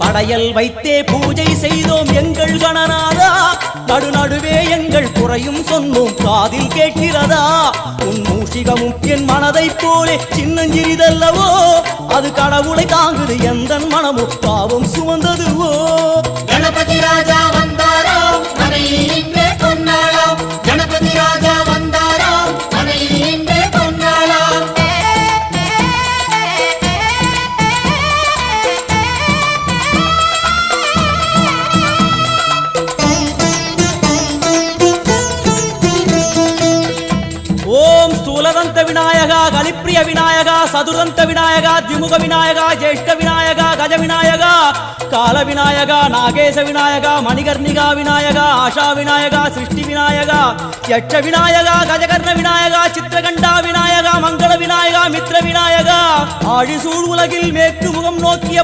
படையல் வைத்தே பூஜை செய்தோம் எங்கள் கணநாதா, நடுநடுவே எங்கள் குறையும் சொன்னோம் காதில் கேட்கிறதா? உன் மூஷிகமும் என் மனதைப் போலே சின்னஞ்சிறிதல்லவோ, அது கடவுளை தாங்குது எந்த மனமும் பாவம் சுமந்ததுவோ. கணபதி ராஜா வந்தாரோ மனையில் இன்றே பொன்னாளாம், கணபதி ராஜா வந்தாரோ மனையில் இன்றே பொன்னாளாம். ஓம் ஸ்தூலதந்த விநாயகா, கலிப்பிரிய விநாயகா, சதுரந்த விநாயகா, திமுக விநாயகா, ஜேஷ்ட விநாயகா, கஜ விநாயகா, கால விநாயகா, நாகேச விநாயகா, மணிகர்ணிகா விநாயகா, ஆஷா விநாயகா, சிருஷ்டி விநாயகா, யட்ச விநாயகா, கஜகர்ண விநாயகா, சித்திரகண்டா விநாயகா, மங்கள விநாயகா, மித்ர விநாயகா, ஆழிசூழ் உலகில் மேற்கு முகம் நோக்கிய